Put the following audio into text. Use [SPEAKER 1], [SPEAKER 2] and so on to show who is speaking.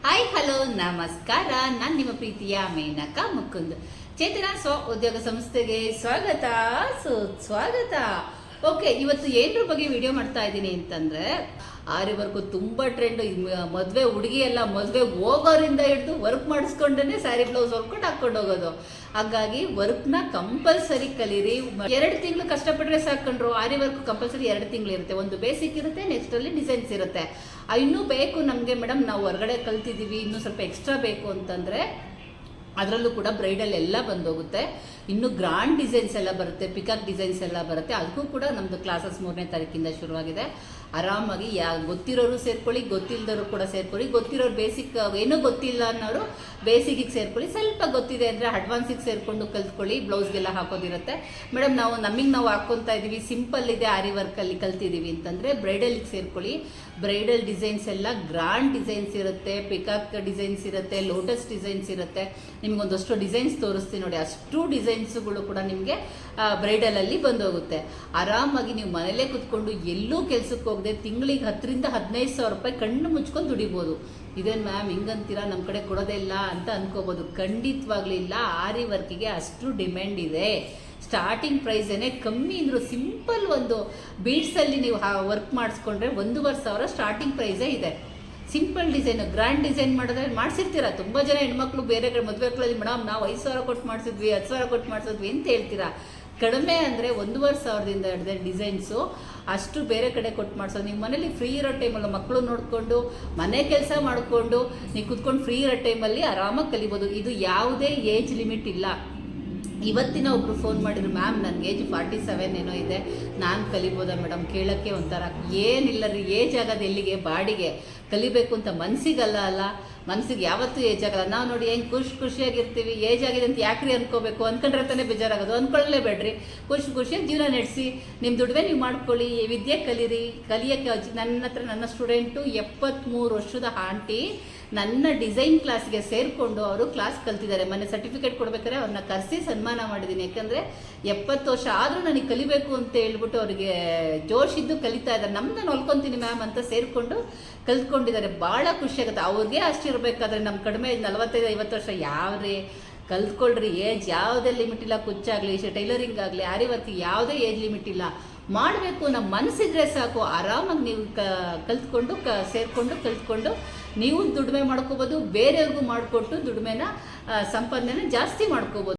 [SPEAKER 1] Hi hello ನಮಸ್ಕಾರ. ನಾನು ನಿಮ್ಮ ಪ್ರೀತಿಯ ಮೇನಕಾ ಮುಕುಂದ್. ಚೇತನ ಸ್ವ ಉದ್ಯೋಗ ಸಂಸ್ಥೆಗೆ ಸ್ವಾಗತ ಸುಸ್ವಾಗತ. ಓಕೆ, ಇವತ್ತು ಏನರ ಬಗ್ಗೆ ವಿಡಿಯೋ ಮಾಡ್ತಾ ಇದ್ದೀನಿ ಅಂತಂದರೆ, ಆರಿವರೆಗೂ ತುಂಬ ಟ್ರೆಂಡ್. ಮದುವೆ ಹುಡುಗಿ ಎಲ್ಲ ಮದುವೆ ಹೋಗೋರಿಂದ ಹಿಡಿದು ವರ್ಕ್ ಮಾಡಿಸ್ಕೊಂಡೇ ಸ್ಯಾರಿ ಬ್ಲೌಸ್ ಹೊಲ್ಕೊಂಡು ಹಾಕ್ಕೊಂಡು ಹೋಗೋದು. ಹಾಗಾಗಿ ವರ್ಕ್ನ ಕಂಪಲ್ಸರಿ ಕಲೀರಿ. 2 ತಿಂಗಳು ಕಷ್ಟಪಟ್ಟರೆ ಸಾಕೊಂಡ್ರು. ಆರಿ ವರ್ಕ್ ಕಂಪಲ್ಸರಿ 2 ತಿಂಗಳು ಇರುತ್ತೆ. ಒಂದು ಬೇಸಿಕ್ ಇರುತ್ತೆ, ನೆಕ್ಸ್ಟಲ್ಲಿ ಡಿಸೈನ್ಸ್ ಇರುತ್ತೆ. ಇನ್ನೂ ಬೇಕು ನಮಗೆ ಮೇಡಮ್, ನಾವು ಹೊರಗಡೆ ಕಲ್ತಿದ್ದೀವಿ, ಇನ್ನೂ ಸ್ವಲ್ಪ ಎಕ್ಸ್ಟ್ರಾ ಬೇಕು ಅಂತಂದರೆ ಅದರಲ್ಲೂ ಕೂಡ ಬ್ರೈಡಲ್ ಎಲ್ಲ ಬಂದೋಗುತ್ತೆ. ಇನ್ನು ಗ್ರಾಂಡ್ ಡಿಸೈನ್ಸ್ ಎಲ್ಲ ಬರುತ್ತೆ, ಪಿಕಾಕ್ ಡಿಸೈನ್ಸ್ ಎಲ್ಲ ಬರುತ್ತೆ. ಅದಕ್ಕೂ ಕೂಡ ನಮ್ಮದು ಕ್ಲಾಸಸ್ 3ನೇ ತಾರೀಕಿಂದ ಶುರುವಾಗಿದೆ. ಆರಾಮಾಗಿ ಗೊತ್ತಿರೋರು ಸೇರ್ಕೊಳ್ಳಿ, ಗೊತ್ತಿಲ್ಲದವರು ಕೂಡ ಸೇರ್ಕೊಳ್ಳಿ. ಗೊತ್ತಿರೋರು ಬೇಸಿಕ್ ಏನೂ ಗೊತ್ತಿಲ್ಲ ಅನ್ನೋರು ಬೇಸಿಕ್ಕಿಗೆ ಸೇರ್ಕೊಳ್ಳಿ. ಸ್ವಲ್ಪ ಗೊತ್ತಿದೆ ಅಂದರೆ ಅಡ್ವಾನ್ಸಿಗೆ ಸೇರಿಕೊಂಡು ಕಲ್ತ್ಕೊಳ್ಳಿ. ಬ್ಲೌಸ್ಗೆಲ್ಲ ಹಾಕೋದಿರುತ್ತೆ. ಮೇಡಮ್ ನಾವು ಹಾಕ್ಕೊತಾ ಇದ್ದೀವಿ, ಸಿಂಪಲ್ ಇದೆ, ಆರಿ ವರ್ಕಲ್ಲಿ ಕಲ್ತಿದ್ದೀವಿ ಅಂತಂದರೆ ಬ್ರೈಡಲಿಗೆ ಸೇರ್ಕೊಳ್ಳಿ. ಬ್ರೈಡಲ್ ಡಿಸೈನ್ಸ್ ಎಲ್ಲ ಗ್ರಾಂಡ್ ಡಿಸೈನ್ಸ್ ಇರುತ್ತೆ, ಪಿಕಾಕ್ ಡಿಸೈನ್ಸ್ ಇರುತ್ತೆ, ಲೋಟಸ್ ಡಿಸೈನ್ಸ್ ಇರುತ್ತೆ. ನಿಮಗೊಂದಷ್ಟು ಡಿಸೈನ್ಸ್ ತೋರಿಸ್ತೀನಿ ನೋಡಿ. ಅಷ್ಟು ಡಿಸೈನ್ಸ್ಗಳು ಕೂಡ ನಿಮಗೆ ಬ್ರೈಡಲಲ್ಲಿ ಬಂದೋಗುತ್ತೆ. ಆರಾಮಾಗಿ ನೀವು ಮನೇಲೇ ಕೂತ್ಕೊಂಡು ಎಲ್ಲೂ ಕೆಲಸಕ್ಕೆ ಹೋಗದೆ ತಿಂಗಳಿಗೆ 10,000 ರಿಂದ 15,000 ರೂಪಾಯಿ ಕಣ್ಣು ಮುಚ್ಕೊಂಡು ದುಡಿಬೋದು. ಇದೇನು ಮ್ಯಾಮ್ ಹಿಂಗಂತೀರಾ, ನಮ್ಮ ಕಡೆ ಕೊಡೋದೇ ಇಲ್ಲ ಅಂತ ಅನ್ಕೋಬೋದು. ಖಂಡಿತವಾಗ್ಲೂ ಇಲ್ಲ. ಆರಿ ವರ್ಕಿಗೆ ಅಷ್ಟು ಡಿಮ್ಯಾಂಡ್ ಇದೆ. ಸ್ಟಾರ್ಟಿಂಗ್ ಪ್ರೈಸ್ ಏನೇ ಕಮ್ಮಿ ಅಂದರೂ ಸಿಂಪಲ್ ಒಂದು ಬೀಡ್ಸಲ್ಲಿ ನೀವು ವರ್ಕ್ ಮಾಡಿಸ್ಕೊಂಡ್ರೆ 1,500,000 ಸ್ಟಾರ್ಟಿಂಗ್ ಪ್ರೈಸೇ ಇದೆ. ಸಿಂಪಲ್ ಡಿಸೈನು, ಗ್ರ್ಯಾಂಡ್ ಡಿಸೈನ್ ಮಾಡಿದ್ರೆ ಮಾಡಿಸಿರ್ತೀರ. ತುಂಬ ಜನ ಹೆಣ್ಮಕ್ಳು ಬೇರೆ ಕಡೆ ಮದುವೆಗಳಲ್ಲಿ ಮೇಡಮ್ ನಾವು 5,000 ಕೊಟ್ಟು ಮಾಡಿಸಿದ್ವಿ, 10,000 ಕೊಟ್ಟು ಮಾಡಿಸಿದ್ವಿ ಅಂತ ಹೇಳ್ತೀರಾ. ಕಡಿಮೆ ಅಂದರೆ 1,500ದಿಂದ ಹಿಡಿದೆ ಡಿಸೈನ್ಸು. ಅಷ್ಟು ಬೇರೆ ಕಡೆ ಕೊಟ್ಟು ಮಾಡಿಸೋದು. ನಿಮ್ಮ ಮನೇಲಿ ಫ್ರೀ ಇರೋ ಟೈಮಲ್ಲಿ ಮಕ್ಕಳು ನೋಡಿಕೊಂಡು ಮನೆ ಕೆಲಸ ಮಾಡಿಕೊಂಡು ನೀವು ಕುತ್ಕೊಂಡು ಫ್ರೀ ಇರೋ ಟೈಮಲ್ಲಿ ಆರಾಮಾಗಿ ಕಲಿಬೋದು. ಇದು ಯಾವುದೇ ಏಜ್ ಲಿಮಿಟ್ ಇಲ್ಲ. ಇವತ್ತಿನ ಒಬ್ಬರು ಫೋನ್ ಮಾಡಿದ್ರು, ಮ್ಯಾಮ್ ನನಗೆ ಏಜ್ 47 ಏನೋ ಇದೆ, ನಾನು ಕಲಿಬೋದಾ ಮೇಡಮ್? ಕೇಳೋಕ್ಕೆ ಒಂಥರ ಏನಿಲ್ಲ ರೀ, ಏಜ್ ಆಗೋದು ಎಲ್ಲಿಗೆ? ಬಾಡಿಗೆ ಕಲಿಬೇಕು ಅಂತ ಮನಸ್ಸಿಗಲ್ಲ ಮನಸ್ಸಿಗೆ ಯಾವತ್ತೂ ಏಜ್ ಆಗಲ್ಲ. ನಾವು ನೋಡಿ ಹೆಂಗೆ ಖುಷಿಯಾಗಿರ್ತೀವಿ. ಏಜ್ ಆಗಿದೆ ಅಂತ ಯಾಕ್ರಿ ಅನ್ಕೋಬೇಕು? ಅಂದ್ಕೊಂಡ್ರೆ ತಾನೇ ಬೇಜಾರಾಗೋದು. ಅಂದ್ಕೊಳ್ಳೇಬೇಡ್ರಿ. ಖುಷಿಯಾಗಿ ಜೀವನ ನಡೆಸಿ, ನಿಮ್ಮ ದುಡಿಮೆ ನೀವು ಮಾಡ್ಕೊಳ್ಳಿ, ವಿದ್ಯೆ ಕಲೀರಿ. ಕಲಿಯೋಕ್ಕೆ ನನ್ನ ಸ್ಟೂಡೆಂಟು 73 ವರ್ಷದ ಆಂಟಿ ನನ್ನ ಡಿಸೈನ್ ಕ್ಲಾಸ್ಗೆ ಸೇರಿಕೊಂಡು ಅವರು ಕ್ಲಾಸ್ ಕಲ್ತಿದ್ದಾರೆ. ಮೊನ್ನೆ ಸರ್ಟಿಫಿಕೇಟ್ ಕೊಡ್ಬೇಕಾದ್ರೆ ಅವ್ರನ್ನ ಕರೆಸಿ ಸನ್ಮಾನ ಮಾಡಿದ್ದೀನಿ. ಯಾಕಂದರೆ 70 ವರ್ಷ ಆದರೂ ನನಗೆ ಕಲಿಬೇಕು ಅಂತ ಹೇಳ್ಬಿಟ್ಟು ಅವರಿಗೆ ಜೋಶ್ ಇದ್ದು ಕಲಿತಾ ಇದ್ದಾರೆ. ನಾನು ಹೊಲ್ಕೊತೀನಿ ಮ್ಯಾಮ್ ಅಂತ ಸೇರಿಕೊಂಡು ಕಲ್ತ್ಕೊಂಡಿದ್ದಾರೆ. ಭಾಳ ಖುಷಿಯಾಗುತ್ತೆ. ಅವ್ರಿಗೆ ಅಷ್ಟಿರಬೇಕಾದ್ರೆ ನಮ್ಮ ಕಡಿಮೆ 45-50 ವರ್ಷ ಯಾವ್ರಿ ಕಲ್ತ್ಕೊಳ್ರಿ. ಏಜ್ ಯಾವುದೇ ಲಿಮಿಟ್ ಇಲ್ಲ. ಕುಚ್ಚಾಗಲಿ, ಟೈಲರಿಂಗ್ ಆಗಲಿ, ಆರಿ ವರ್ಕಿಗೆ ಯಾವುದೇ ಏಜ್ ಲಿಮಿಟ್ ಇಲ್ಲ. ಮಾಡಬೇಕು, ನಮ್ಮ ಮನಸ್ಸಿದ್ರೆ ಸಾಕು. ಆರಾಮಾಗಿ ನೀವು ಕಲ್ತ್ಕೊಂಡು ಕಲ್ತ್ಕೊಂಡು ನೀವು ದುಡಿಮೆ ಮಾಡ್ಕೋಬೋದು. ಬೇರೆಯವ್ರಿಗೂ ಮಾಡಿಕೊಟ್ಟು ದುಡಿಮೆನ ಸಂಪಾದನೆನ ಜಾಸ್ತಿ ಮಾಡ್ಕೋಬೋದು.